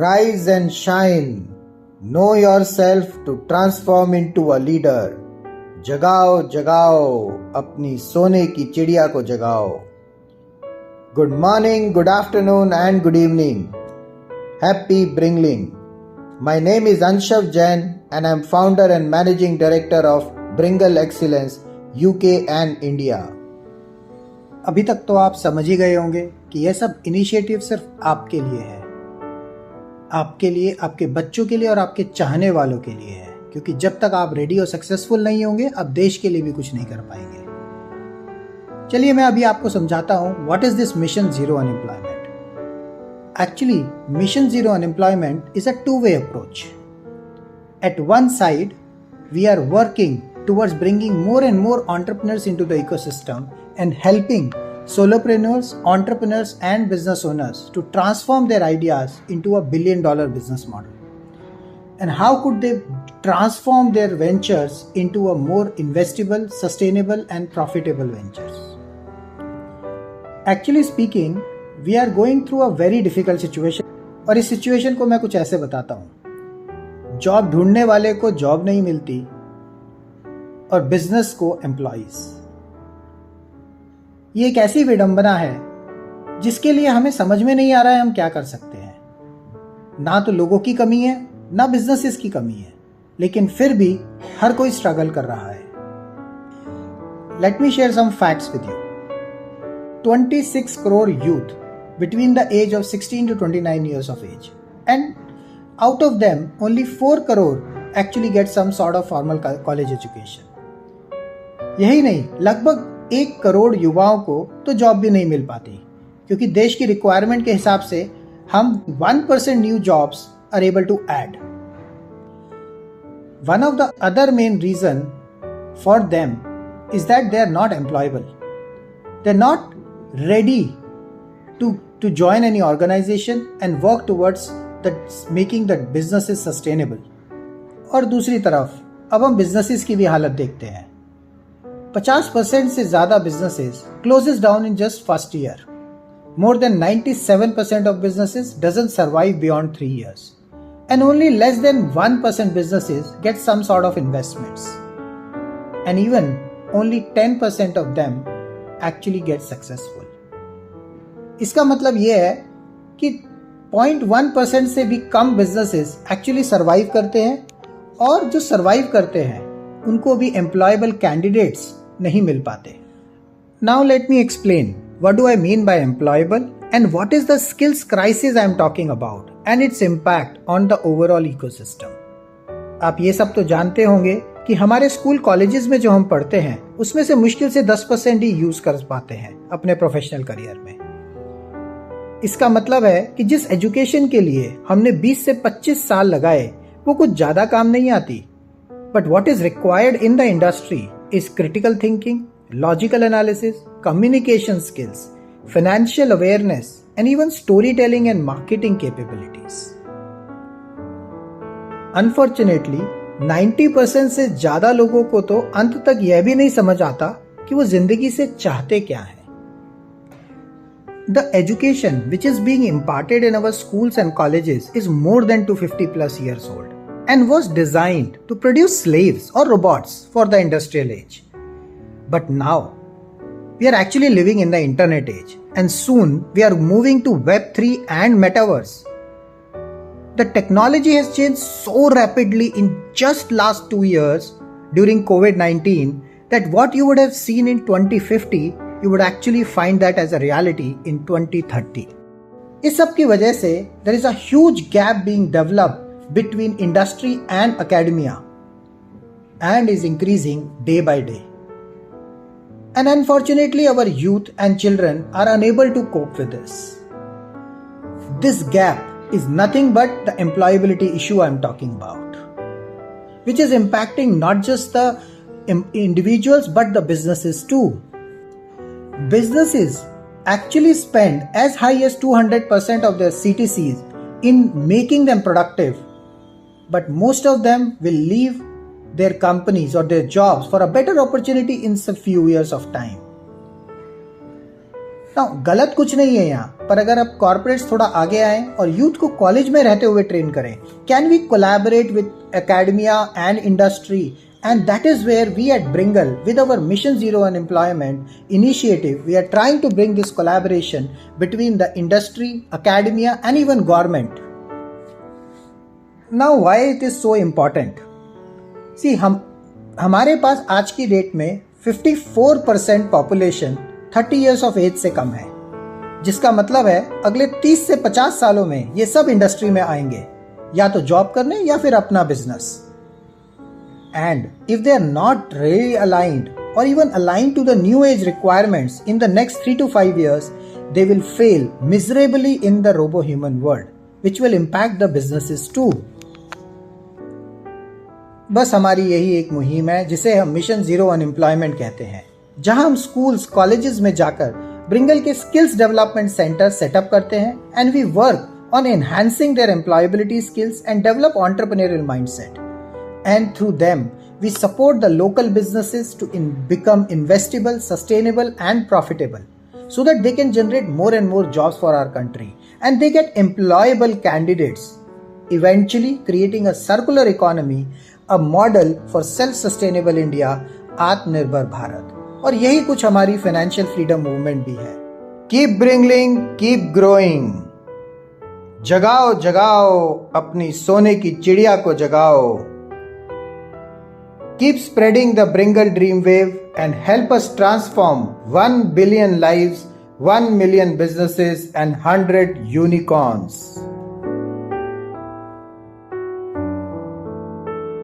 Rise and shine. Know yourself to transform into a leader. जगाओ जगाओ अपनी सोने की चिड़िया को जगाओ. Good morning, good afternoon and good evening. Happy Bringling. My name is Anshav Jain and I am founder and managing director of Bringle Excellence UK and India. अभी तक तो आप समझ ही गए होंगे कि यह सब इनिशिएटिव सिर्फ आपके लिए है, आपके लिए, आपके बच्चों के लिए और आपके चाहने वालों के लिए है, क्योंकि जब तक आप रेडी और सक्सेसफुल नहीं होंगे आप देश के लिए भी कुछ नहीं कर पाएंगे. चलिए मैं अभी आपको समझाता हूं what is this mission zero unemployment. Actually mission zero unemployment is a two-way approach. At one side, we are working towards bringing more and more entrepreneurs into the ecosystem and helping solopreneurs, entrepreneurs and business owners to transform their ideas into a billion-dollar business model. And how could they transform their ventures into a more investable, sustainable and profitable ventures? Actually speaking, we are going through a very difficult situation. और इस situation को मैं कुछ ऐसे बताता हूँ. Job ढूंढने वाले को जॉब नहीं मिलती और बिजनेस को एम्प्लॉइज. ये एक ऐसी विडंबना है जिसके लिए हमें समझ में नहीं आ रहा है हम क्या कर सकते हैं. ना तो लोगों की कमी है ना बिजनेसेस की कमी है, लेकिन फिर भी हर कोई स्ट्रगल कर रहा है. Let me share some facts with you. 26 crore youth between the age of 16 to 29 years of age, and out of them only 4 crore actually get some sort of formal college education. यही नहीं, लगभग 1 करोड़ युवाओं को तो job भी नहीं मिल पाती, क्योंकि देश की रिक्वायरमेंट के हिसाब से हम 1% new jobs are able to add. One of the other main reason for them is that they are not employable. They are not ready to join any organization and work towards making the businesses sustainable. और दूसरी तरफ अब हम businesses की भी हालत देखते हैं. 50% से ज़्यादा businesses closes down in just first year. More than 97% of businesses doesn't survive beyond 3 years. And only less than 1% businesses get some sort of investments. And even only 10% of them actually get successful. इसका मतलब ये है कि 0.1% से भी कम businesses actually survive करते हैं, और जो सर्वाइव करते हैं उनको भी एम्प्लॉयबल कैंडिडेट्स नहीं मिल पाते. Now let me explain what do I mean by employable and what is the skills crisis I am talking about and its impact on the overall ecosystem. आप ये सब तो जानते होंगे कि हमारे स्कूल कॉलेजेस में जो हम पढ़ते हैं उसमें से मुश्किल से 10% ही यूज कर पाते हैं अपने प्रोफेशनल करियर में. इसका मतलब है कि जिस एजुकेशन के लिए हमने 20 से 25 साल लगाए वो कुछ ज्यादा काम नहीं आती. But what is required in the industry is critical thinking, logical analysis, communication skills, financial awareness and even story telling and marketing capabilities. Unfortunately 90% से ज्यादा लोगों को तो अंत तक यह भी नहीं समझ आता कि वो जिंदगी से चाहते क्या है. The education which is being imparted in our schools and colleges is more than 250 plus years old and was designed to produce slaves or robots for the industrial age. But now we are actually living in the internet age, and soon we are moving to Web3 and Metaverse. The technology has changed so rapidly in just last 2 years during COVID-19 that what you would have seen in 2050 you would actually find that as a reality in 2030. इस सब की वजह से there is a huge gap being developed between industry and academia and is increasing day by day. And unfortunately our youth and children are unable to cope with this. This gap is nothing but the employability issue I'm talking about, which is impacting not just the individuals but the businesses too. Businesses actually spend as high as 200% of their CTCs in making them productive, but most of them will leave their companies or their jobs for a better opportunity in a few years of time. गलत कुछ नहीं है यहाँ पर, अगर अब corporates थोड़ा आगे आए और यूथ को कॉलेज में रहते हुए ट्रेन करें, can we collaborate with academia and industry, and that is where we at Bringle, with our Mission Zero Unemployment initiative, we are trying to bring this collaboration between the industry, academia and even government. Now why it is so important? See, हमारे पास आज की date में 54% population 30 years of age से कम है, जिसका मतलब है अगले 30 से 50 सालों में ये सब इंडस्ट्री में आएंगे, या तो जॉब करने या फिर अपना business. And if they are not really aligned or even aligned to the new age requirements in the next 3 to 5 years, they will fail miserably in the robo-human world, which will impact the businesses too. बस हमारी यही एक मुहिम है जिसे हम mission zero unemployment कहते हैं, जहां हम स्कूल्स कॉलेजेस में जाकर ब्रिंगल के स्किल्स डेवलपमेंट सेंटर सेटअप करते हैं and we work on enhancing their employability skills and develop entrepreneurial mindset. And through them, we support the local businesses to become investable, sustainable and profitable so that they can generate more and more jobs for our country and they get employable candidates, eventually creating a circular economy, a model for self-sustainable India, Atmanirbhar Bharat. और यही कुछ हमारी financial freedom movement भी है. Keep bringing, keep growing. जगाओ जगाओ अपनी सोने की चिड़िया को जगाओ. Keep spreading the Bringle dream wave and help us transform 1 billion lives, 1 million businesses and 100 unicorns.